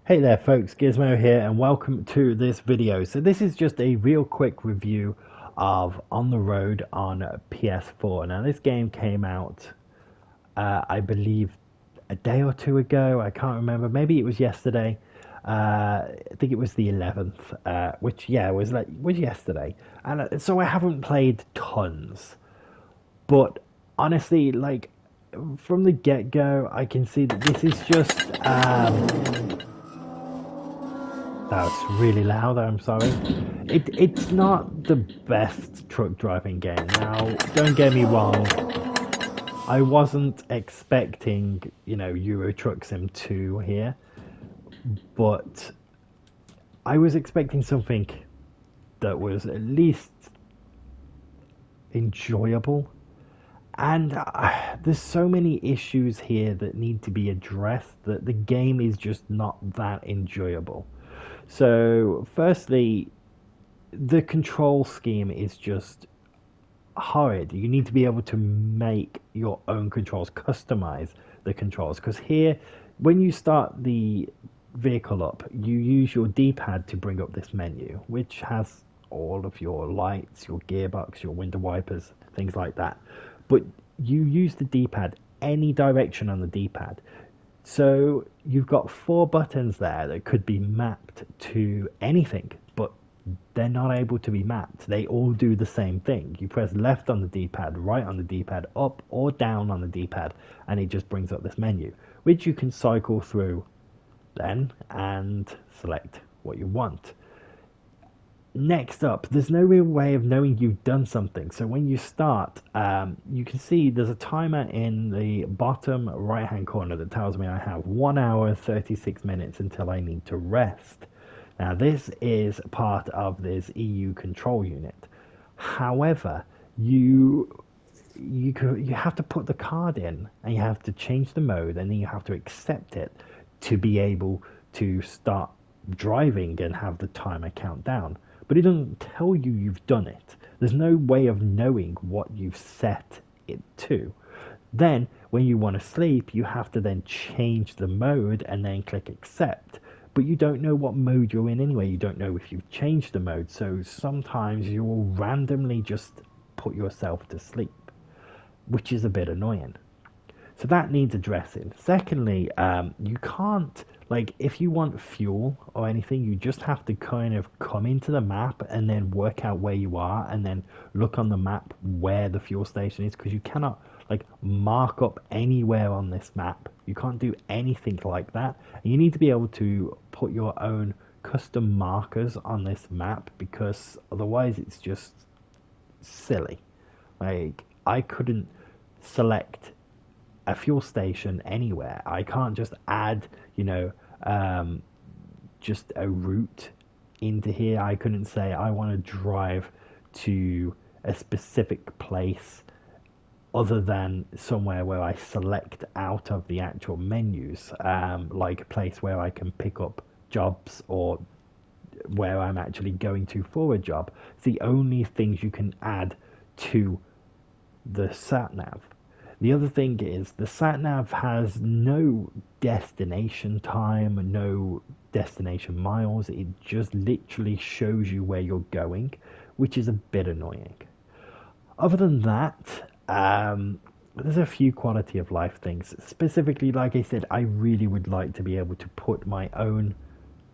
Hey there folks, Gizmo here and welcome to this video. So this is just a real quick review of On the Road on PS4. Now this game came out, I believe a day or two ago, I can't remember, maybe it was yesterday. I think it was the 11th, which yeah, was yesterday. And so I haven't played tons, but honestly, like from the get-go, I can see that this is just that's really loud, I'm sorry. It's not the best truck driving game. Now, don't get me wrong, I wasn't expecting, Euro Truck Sim 2 here, but I was expecting something that was at least enjoyable. And there's so many issues here that need to be addressed that the game is just not that enjoyable. So, firstly, the control scheme is just horrid. You need to be able to make your own controls, customize the controls. Because here, when you start the vehicle up, you use your D-pad to bring up this menu, which has all of your lights, your gearbox, your window wipers, things like that. But you use the D-pad any direction on the D-pad. So you've got four buttons there that could be mapped to anything, but they're not able to be mapped. They all do the same thing. You press left on the D-pad, right on the D-pad, up or down on the D-pad, and it just brings up this menu, which you can cycle through then and select what you want. Next up, there's no real way of knowing you've done something. So when you start, you can see there's a timer in the bottom right hand corner that tells me I have 1 hour 36 minutes until I need to rest. Now this is part of this EU control unit. However, you have to put the card in and you have to change the mode and then you have to accept it to be able to start driving and have the timer count down. But it doesn't tell you you've done it. There's no way of knowing what you've set it to. Then, when you want to sleep, you have to then change the mode and then click accept. But you don't know what mode you're in anyway. You don't know if you've changed the mode. So sometimes you will randomly just put yourself to sleep, which is a bit annoying. So that needs addressing. Secondly, you can't, like, if you want fuel or anything, you just have to kind of come into the map and then work out where you are and then look on the map where the fuel station is, because you cannot, like, mark up anywhere on this map. You can't do anything like that. And you need to be able to put your own custom markers on this map because otherwise it's just silly. Like, I couldn't select a fuel station anywhere. I can't just add, just a route into here. I couldn't say I want to drive to a specific place other than somewhere where I select out of the actual menus, like a place where I can pick up jobs or where I'm actually going to for a job. It's the only things you can add to the sat nav. The other thing is the sat nav has no destination time, no destination miles. It just literally shows you where you're going, which is a bit annoying. Other than that, there's a few quality of life things. Specifically, like I said, I really would like to be able to put my own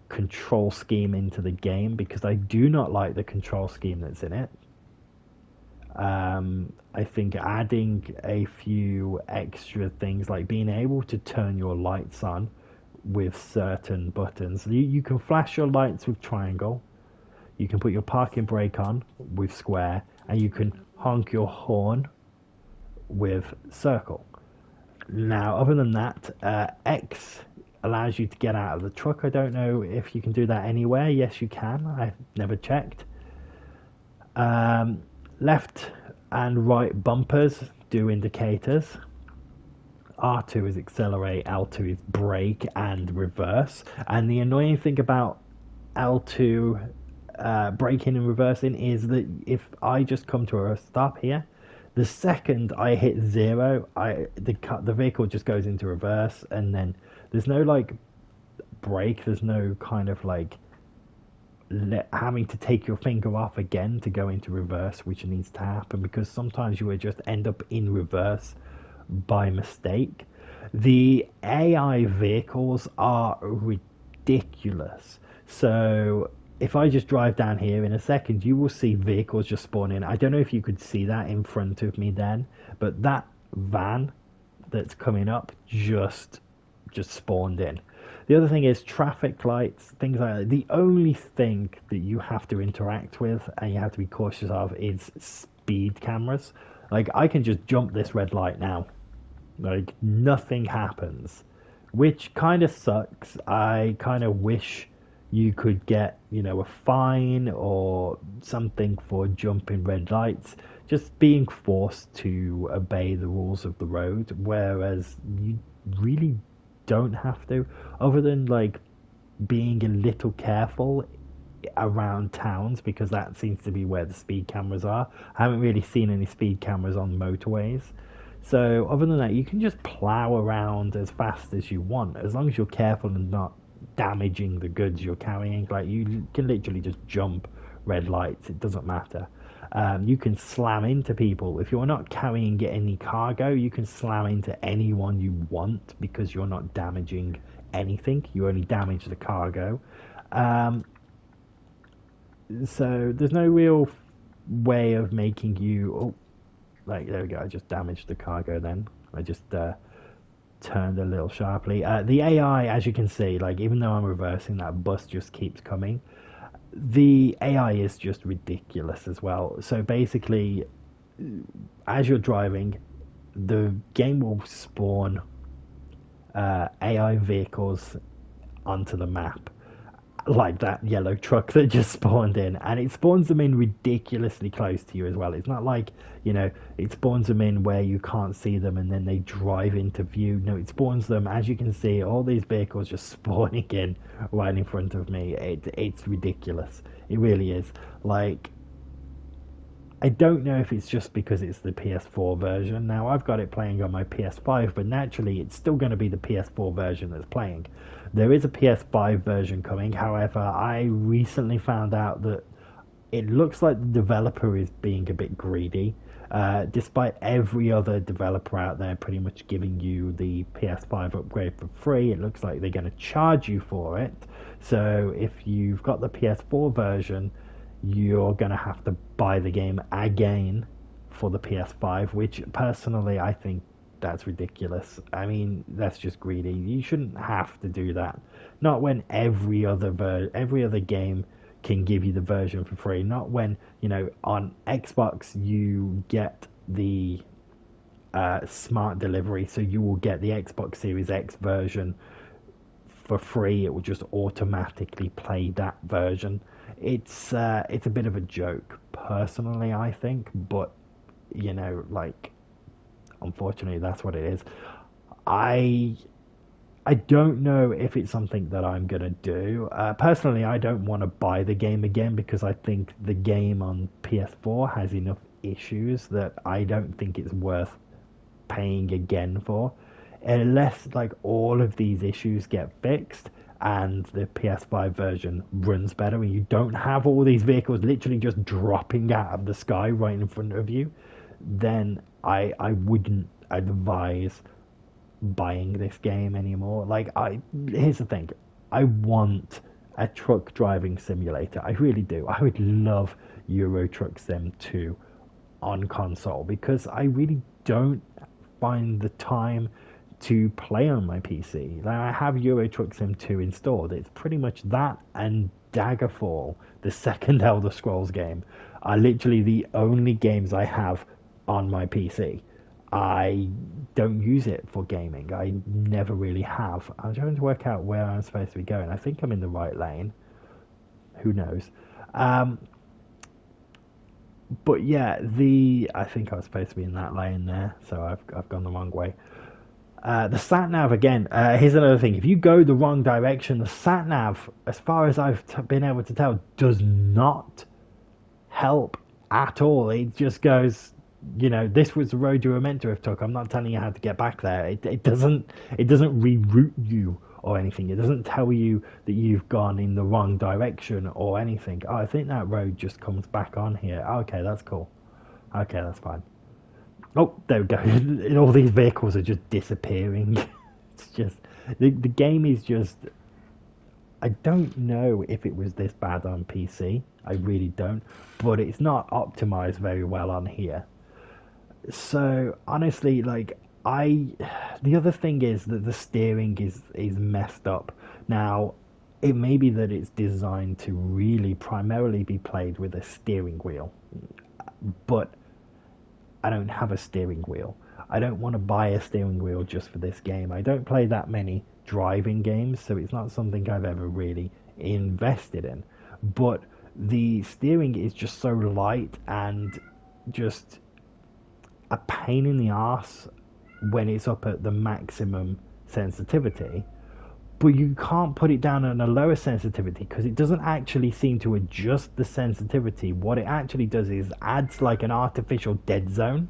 control scheme into the game because I do not like the control scheme that's in it. I think adding a few extra things like being able to turn your lights on with certain buttons. You can flash your lights with triangle, you can put your parking brake on with square, and you can honk your horn with circle. Now, other than that, X allows you to get out of the truck. I don't know if you can do that anywhere. Yes, you can. I've never checked. Left and right bumpers do indicators. R2 is accelerate, L2 is brake and reverse. And the annoying thing about L2 braking and reversing is that if I just come to a stop here, the second I hit zero, the vehicle just goes into reverse, and then there's no like brake. There's no kind of like having to take your finger off again to go into reverse, which needs to happen because sometimes you will just end up in reverse by mistake. The AI vehicles are ridiculous. So if I just drive down here in a second, you will see vehicles just spawn in. I don't know if you could see that in front of me then, but that van that's coming up just spawned in. The other thing is traffic lights, things like that. The only thing that you have to interact with and you have to be cautious of is speed cameras. Like I can just jump this red light now. Like nothing happens, which kind of sucks. I kind of wish you could get, a fine or something for jumping red lights, just being forced to obey the rules of the road, whereas you really don't have to, other than like being a little careful around towns because that seems to be where the speed cameras are. I haven't really seen any speed cameras on motorways. So other than that, you can just plow around as fast as you want, as long as you're careful and not damaging the goods you're carrying. Like you can literally just jump red lights; it doesn't matter. You can slam into people if you're not carrying any cargo. You can slam into anyone you want because you're not damaging anything. You only damage the cargo. So there's no real way of making you. Oh, like there we go. I just damaged the cargo. Then I just turned a little sharply. The AI, as you can see, like even though I'm reversing, that bus just keeps coming. The AI is just ridiculous as well. So basically, as you're driving, the game will spawn AI vehicles onto the map, like that yellow truck that just spawned in, and it spawns them in ridiculously close to you as well. It's not like, it spawns them in where you can't see them and then they drive into view. No, it spawns them, as you can see, all these vehicles just spawning in right in front of me. It's ridiculous. It really is. Like, I don't know if it's just because it's the PS4 version. Now, I've got it playing on my PS5, but naturally, it's still going to be the PS4 version that's playing. There is a PS5 version coming. However, I recently found out that it looks like the developer is being a bit greedy. Despite every other developer out there pretty much giving you the PS5 upgrade for free, it looks like they're going to charge you for it. So if you've got the PS4 version, you're going to have to buy the game again for the PS5, which personally I think that's ridiculous. I mean, that's just greedy. You shouldn't have to do that. Not when every other game can give you the version for free. Not when, on Xbox you get the smart delivery, so you will get the Xbox Series X version for free. It will just automatically play that version. It's a bit of a joke, personally, I think, but like, unfortunately, that's what it is. I don't know if it's something that I'm gonna do. Personally, I don't want to buy the game again because I think the game on PS4 has enough issues that I don't think it's worth paying again for, unless like all of these issues get fixed and the PS5 version runs better and you don't have all these vehicles literally just dropping out of the sky right in front of you, then I wouldn't advise buying this game anymore. Like, here's the thing, I want a truck driving simulator. I really do. I would love Euro Truck Sim 2 on console because I really don't find the time to play on my PC. Like, I have Euro Truck Sim 2 installed. It's pretty much that and Daggerfall, the second Elder Scrolls game, are literally the only games I have on my PC. I don't use it for gaming. I never really have. I'm trying to work out where I'm supposed to be going. I think I'm in the right lane. Who knows? But yeah, I think I was supposed to be in that lane there, so I've gone the wrong way. The sat nav again. Here's another thing. If you go the wrong direction, the sat nav, as far as I've been able to tell, does not help at all. It just goes, this was the road you were meant to have took. I'm not telling you how to get back there. It doesn't reroute you or anything. It doesn't tell you that you've gone in the wrong direction or anything. Oh, I think that road just comes back on here. Okay, that's cool. Okay, that's fine. Oh, there we go. And all these vehicles are just disappearing. It's just the game is just. I don't know if it was this bad on PC. I really don't, but it's not optimized very well on here. So honestly, like the other thing is that the steering is messed up. Now, it may be that it's designed to really primarily be played with a steering wheel, but I don't have a steering wheel. I don't want to buy a steering wheel just for this game. I don't play that many driving games, so it's not something I've ever really invested in. But the steering is just so light and just a pain in the ass when it's up at the maximum sensitivity, but you can't put it down on a lower sensitivity because it doesn't actually seem to adjust the sensitivity. What it actually does is adds like an artificial dead zone.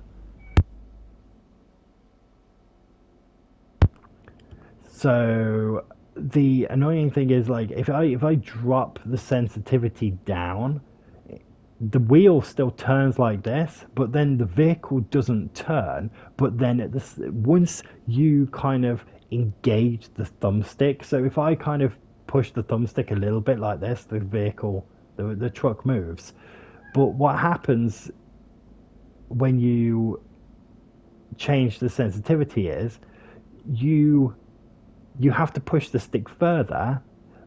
So the annoying thing is, like, if I drop the sensitivity down, the wheel still turns like this, but then the vehicle doesn't turn. But then once you kind of engage the thumbstick, so if I kind of push the thumbstick a little bit like this, the vehicle, the truck moves. But what happens when you change the sensitivity is you you have to push the stick further.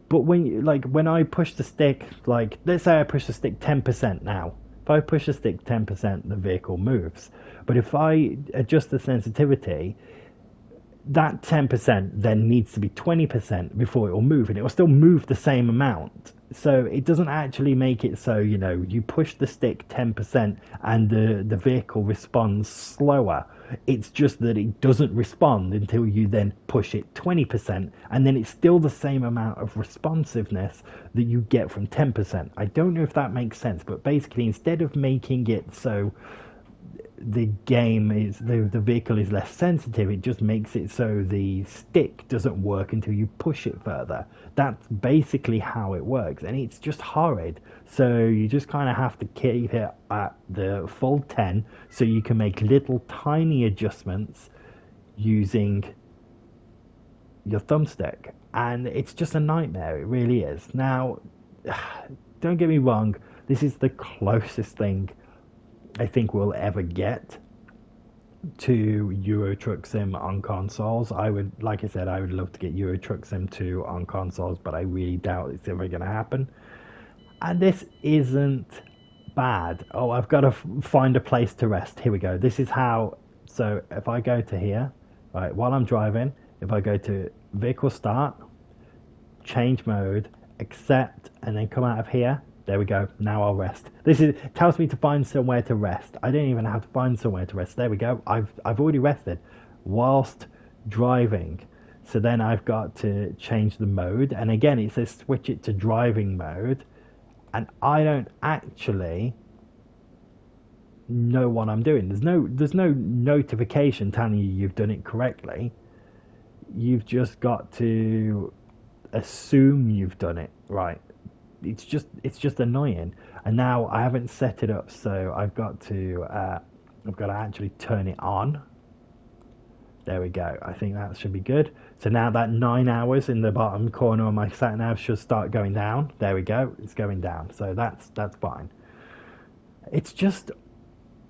But when I push the stick, like, let's say I push the stick 10% now. If I push the stick 10%, the vehicle moves. But if I adjust the sensitivity, that 10% then needs to be 20% before it will move, and it will still move the same amount. So it doesn't actually make it so, you push the stick 10% and the vehicle responds slower. It's just that it doesn't respond until you then push it 20%, and then it's still the same amount of responsiveness that you get from 10%. I don't know if that makes sense, but basically, instead of making it so the vehicle is less sensitive, it just makes it so the stick doesn't work until you push it further. That's basically how it works, and it's just horrid. So you just kind of have to keep it at the full 10 so you can make little tiny adjustments using your thumbstick, and it's just a nightmare. It really is. Now, don't get me wrong, this is the closest thing I think we'll ever get to Euro Truck Sim on consoles. Like I said, I would love to get Euro Truck Sim 2 on consoles, but I really doubt it's ever going to happen. And this isn't bad. Oh, I've got to find a place to rest. Here we go. This is how. So if I go to here, right, while I'm driving, if I go to vehicle start, change mode, accept, and then come out of here. There we go. Now I'll rest. Tells me to find somewhere to rest. I don't even have to find somewhere to rest. There we go. I've already rested whilst driving. So then I've got to change the mode, and again it says switch it to driving mode, and I don't actually know what I'm doing. There's no notification telling you you've done it correctly. You've just got to assume you've done it right. It's just annoying. And now I haven't set it up, so I've got to actually turn it on. There we go. I think that should be good. So now that 9 hours in the bottom corner of my sat nav should start going down. There we go. It's going down. So that's fine. It's just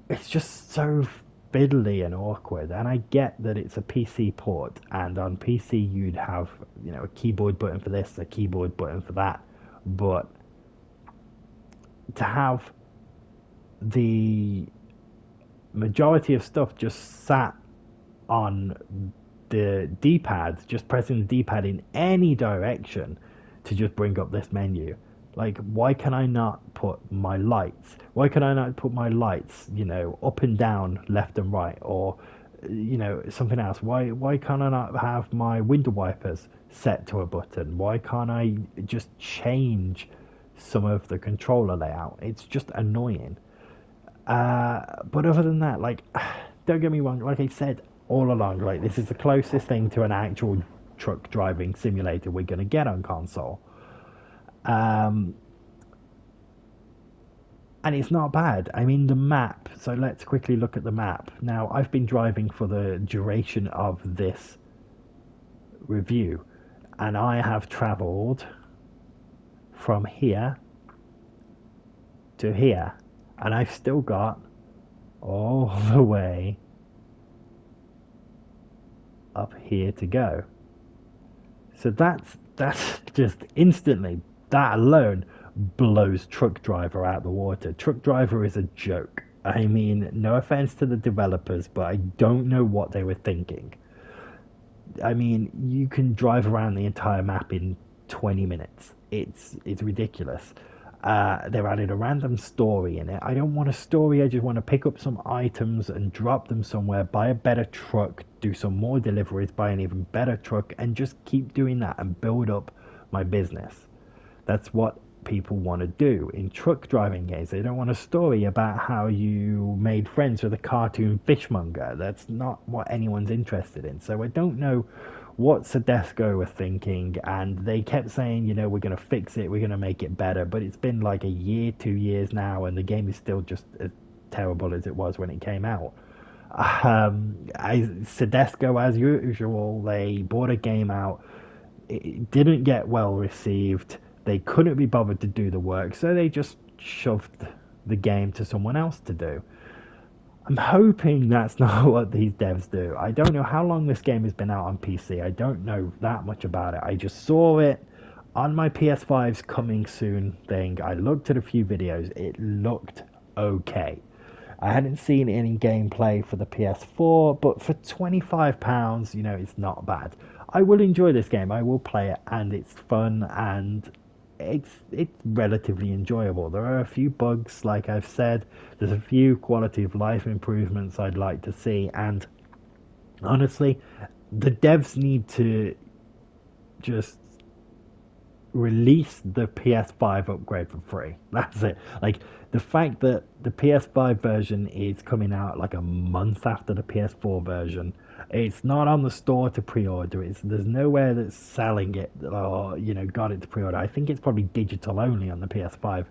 so fiddly and awkward, and I get that it's a PC port, and on PC you'd have a keyboard button for this, a keyboard button for that. But to have the majority of stuff just sat on the D-pad, just pressing the D-pad in any direction to just bring up this menu. Like, why can I not put my lights? Why can I not put my lights, up and down, left and right, or something else? Why can't I not have my window wipers set to a button? Why can't I just change some of the controller layout? It's just annoying. But other than that, don't get me wrong, like I said all along, this is the closest thing to an actual truck driving simulator we're going to get on console. Um, and it's not bad. I mean, the map. So let's quickly look at the map. Now, I've been driving for the duration of this review, and I have traveled from here to here, and I've still got all the way up here to go. So that's just instantly, that alone blows Truck Driver out the water. Truck Driver is a joke. I mean, no offense to the developers, but I don't know what they were thinking. I mean, you can drive around the entire map in 20 minutes. It's ridiculous. They've added a random story in it. I don't want a story. I just want to pick up some items and drop them somewhere, buy a better truck, do some more deliveries, buy an even better truck, and just keep doing that and build up my business. That's what people want to do in truck driving games. They don't want a story about how you made friends with a cartoon fishmonger. That's not what anyone's interested in. So I don't know what Sedesco were thinking, and they kept saying, you know, we're going to fix it, we're going to make it better, but it's been like a year, 2 years now, and the game is still just as terrible as it was when it came out. Sedesco, as usual, they brought a game out, it didn't get well received, they couldn't be bothered to do the work, so they just shoved the game to someone else to do. I'm hoping that's not what these devs do. I don't know how long this game has been out on PC. I don't know that much about it. I just saw it on my PS5's coming soon thing. I looked at a few videos. It looked okay. I hadn't seen any gameplay for the PS4, but for £25, you know, it's not bad. I will enjoy this game. I will play it, and it's fun, and it's relatively enjoyable. There are a few bugs, like I've said. There's a few quality of life improvements I'd like to see, and honestly, the devs need to just release the PS5 upgrade for free. That's it. Like, the fact that the PS5 version is coming out like a month after the PS4 version, it's not on the store to pre-order. There's nowhere that's selling it or, you know, got it to pre-order. I think it's probably digital only on the PS5.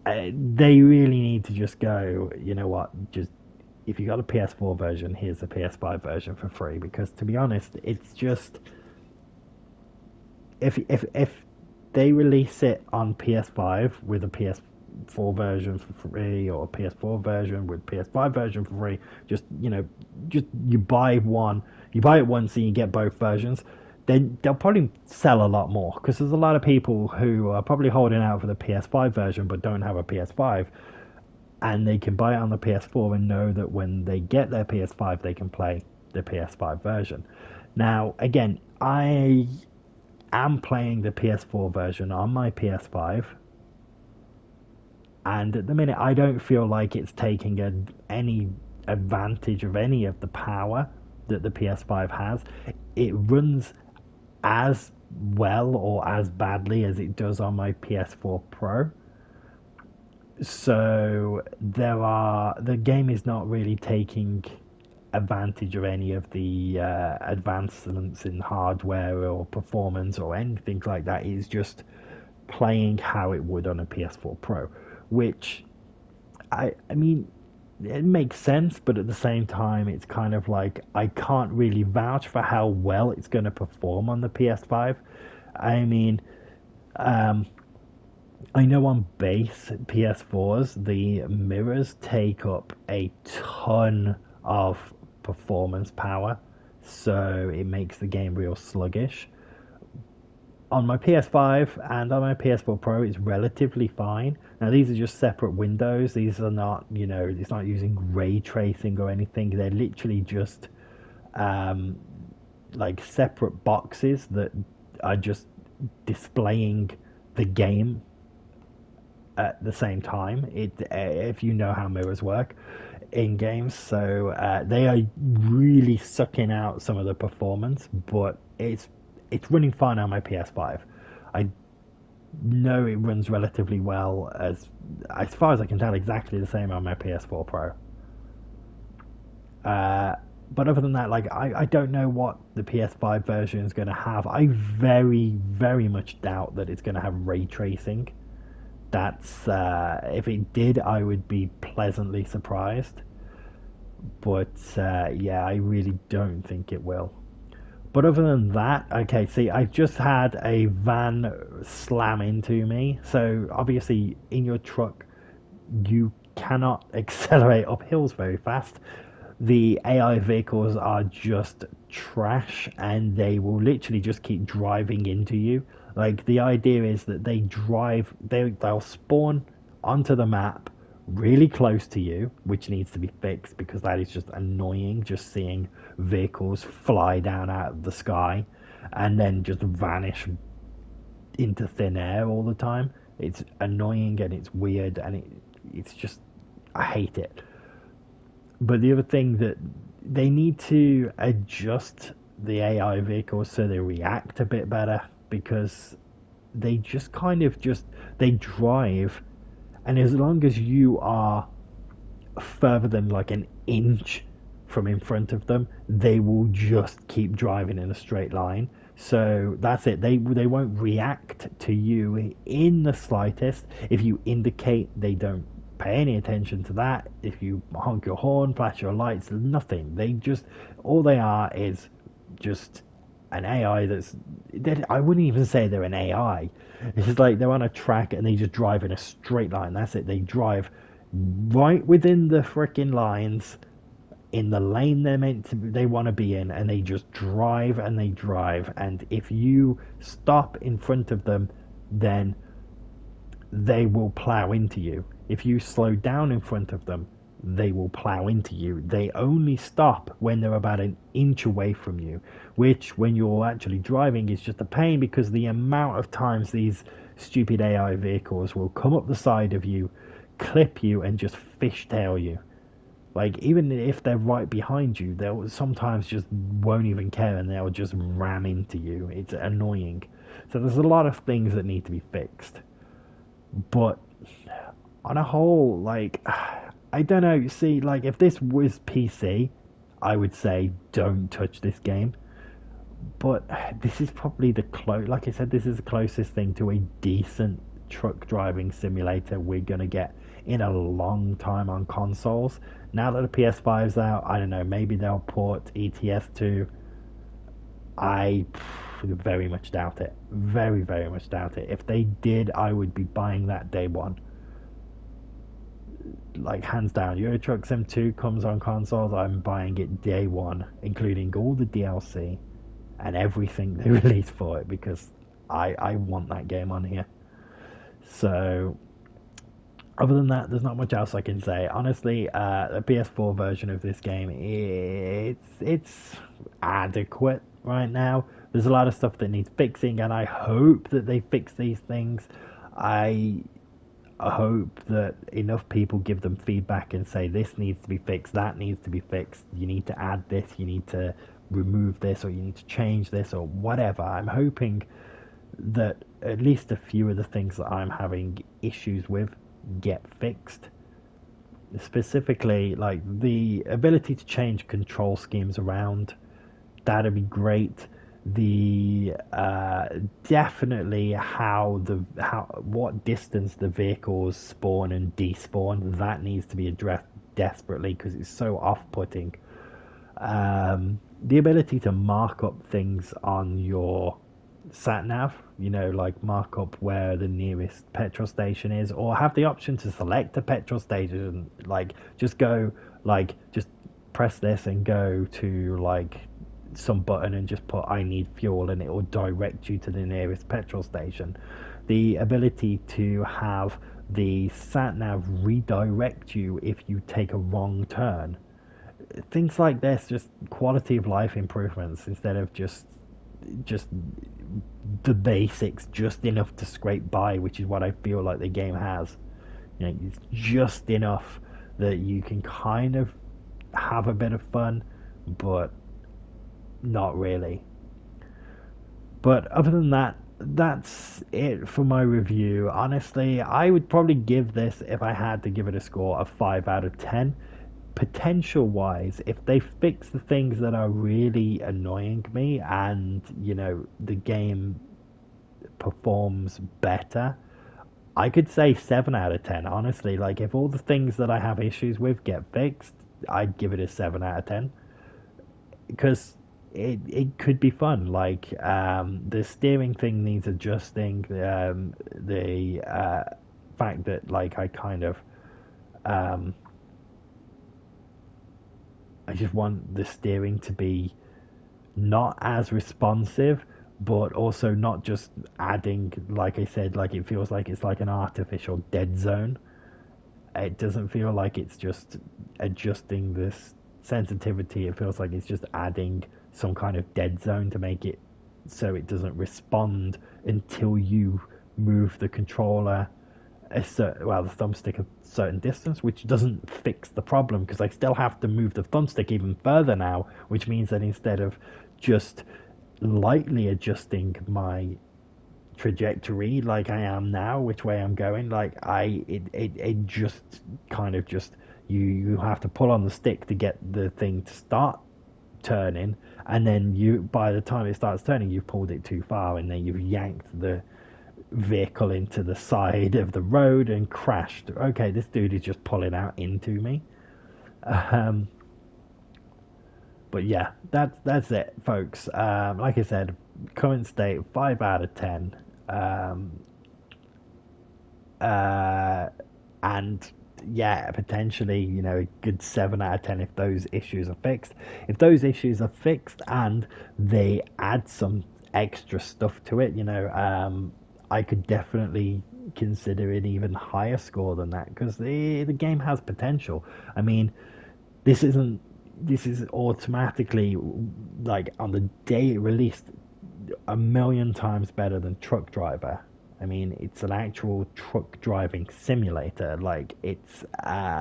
They really need to just go, you know what, just, if you got a PS4 version, here's the PS5 version for free, because to be honest, it's just, if they release it on PS5 with a PS4 version for free, or a PS4 version with PS5 version for free, just, you know, just you buy it once and you get both versions, then they'll probably sell a lot more, because there's a lot of people who are probably holding out for the PS5 version but don't have a PS5, and they can buy it on the PS4 and know that when they get their PS5 they can play the PS5 version. Now, again, I am playing the PS4 version on my PS5, and at the minute I don't feel like it's taking any advantage of any of the power that the PS5 has. It runs as well or as badly as it does on my PS4 Pro. So the game is not really taking advantage of any of the advancements in hardware or performance or anything like that. It's just playing how it would on a PS4 Pro, which I mean, it makes sense, but at the same time, it's kind of like I can't really vouch for how well it's going to perform on the PS5. I mean, I know on base PS4s, the mirrors take up a ton of performance power, so it makes the game real sluggish. On my PS5 and on my PS4 Pro, it's relatively fine. Now, these are just separate windows. These are not, you know, it's not using ray tracing or anything. They're literally just like separate boxes that are just displaying the game at the same time. If you know how mirrors work in games, so they are really sucking out some of the performance, but it's running fine on my PS5. I know it runs relatively well, as far as I can tell, exactly the same on my PS4 Pro. But other than that, like I don't know what the PS5 version is going to have. I very much doubt that it's going to have ray tracing. That's if it did, I would be pleasantly surprised. But yeah, I really don't think it will. But other than that, okay, see, I just had a van slam into me. So obviously, in your truck, you cannot accelerate up hills very fast. The AI vehicles are just trash and they will literally just keep driving into you. Like the idea is that they'll spawn onto the map really close to you, which needs to be fixed because that is just annoying just seeing vehicles fly down out of the sky and then just vanish into thin air all the time. It's annoying and it's weird and it's just I hate it. But the other thing that they need to adjust the AI vehicles so they react a bit better because they just kind of just they drive and as long as you are further than like an inch from in front of them, they will just keep driving in a straight line. So that's it. They won't react to you in the slightest. If you indicate, they don't pay any attention to that. If you honk your horn, flash your lights, nothing. They just all they are is just an AI I wouldn't even say they're an AI. It's just like they're on a track and they just drive in a straight line. That's it. They drive right within the freaking lines in the lane they want to be in, and they just drive and they drive. And if you stop in front of them, then they will plow into you. If you slow down in front of them, they will plow into you. They only stop when they're about an inch away from you, which when you're actually driving is just a pain because the amount of times these stupid AI vehicles will come up the side of you, clip you, and just fishtail you. Like, even if they're right behind you, they'll sometimes just won't even care and they'll just ram into you. It's annoying. So there's a lot of things that need to be fixed. But on a whole, like, I don't know. See, like, if this was PC, I would say don't touch this game. But this is probably like I said, this is the closest thing to a decent truck driving simulator we're gonna get in a long time on consoles. Now that the PS5's out, I don't know, maybe they'll port ETS to. I very much doubt it. Very much doubt it. If they did, I would be buying that day one. Like, hands down. Euro Truck Sim 2 comes on consoles, I'm buying it day one, including all the DLC and everything they release for it because I want that game on here. So, other than that, there's not much else I can say. Honestly, the PS4 version of this game, it's adequate right now. There's a lot of stuff that needs fixing, and I hope that they fix these things. I hope that enough people give them feedback and say this needs to be fixed, that needs to be fixed, you need to add this, you need to remove this, or you need to change this, or whatever. I'm hoping that at least a few of the things that I'm having issues with get fixed. Specifically, like the ability to change control schemes around, that'd be great. The definitely how what distance the vehicles spawn and despawn, that needs to be addressed desperately because it's so off-putting. The ability to mark up things on your sat nav, like mark up where the nearest petrol station is, or have the option to select a petrol station, like just press this and go to like some button and just put I need fuel and it will direct you to the nearest petrol station. The ability to have the sat nav redirect you if you take a wrong turn. Things like this, just quality of life improvements instead of just the basics, just enough to scrape by, which is what I feel like the game has. It's just enough that you can kind of have a bit of fun, but not really. But other than that, that's it for my review. Honestly, I would probably give this, if I had to give it a score, a 5 out of 10. potential wise, if they fix the things that are really annoying me, and the game performs better, I could say 7 out of 10. Honestly, like if all the things that I have issues with get fixed, I'd give it a 7 out of 10, because it could be fun. Like the steering thing needs adjusting. The fact that like um, I just want the steering to be not as responsive, but also not just adding, like I said, like it feels like it's like an artificial dead zone. It doesn't feel like it's just adjusting this sensitivity. It feels like it's just adding some kind of dead zone to make it so it doesn't respond until you move the controller the thumbstick a certain distance, which doesn't fix the problem because I still have to move the thumbstick even further now, which means that instead of just lightly adjusting my trajectory like I am now, which way I'm going, like it just kind of just you have to pull on the stick to get the thing to start turning, and then you by the time it starts turning you've pulled it too far, and then you've yanked the vehicle into the side of the road and crashed. Okay, this dude is just pulling out into me. Um, but yeah, that's it, folks. Like I said, current state 5 out of 10. Um, uh, and yeah, potentially, a good 7 out of 10 if those issues are fixed. If those issues are fixed and they add some extra stuff to it, I could definitely consider an even higher score than that, because the game has potential. I mean, this isn't this is automatically, like on the day it released, a million times better than Truck Driver. I mean, it's an actual truck driving simulator. Like, it's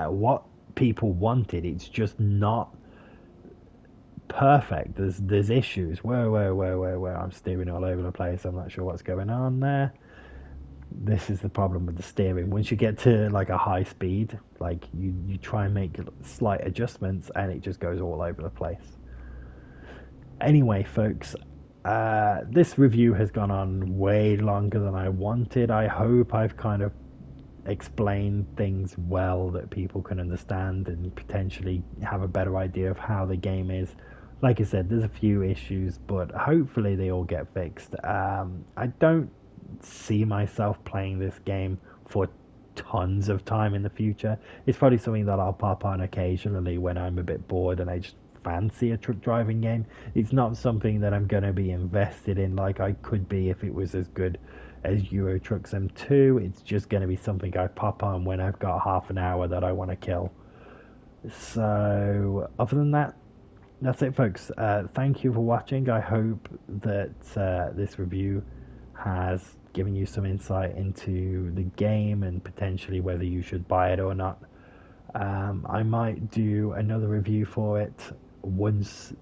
what people wanted. It's just not perfect. There's issues. Whoa. I'm steering all over the place. I'm not sure what's going on there. This is the problem with the steering. Once you get to like a high speed, like you try and make slight adjustments and it just goes all over the place. Anyway, folks, this review has gone on way longer than I wanted. I hope I've kind of explained things well that people can understand and potentially have a better idea of how the game is. Like I said, there's a few issues, but hopefully they all get fixed. I don't see myself playing this game for tons of time in the future. It's probably something that I'll pop on occasionally when I'm a bit bored and I just fancy a truck driving game. It's not something that I'm going to be invested in like I could be if it was as good as Euro Truck Sim 2. It's just going to be something I pop on when I've got half an hour that I want to kill. So, other than that, that's it, folks. Thank you for watching. I hope that this review has given you some insight into the game and potentially whether you should buy it or not. I might do another review for it once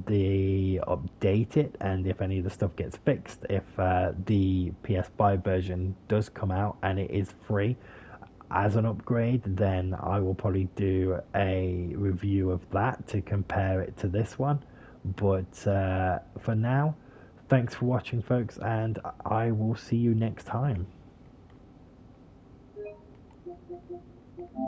they update it and if any of the stuff gets fixed. If the PS5 version does come out and it is free as an upgrade, then I will probably do a review of that to compare it to this one. But for now, thanks for watching, folks, and I will see you next time.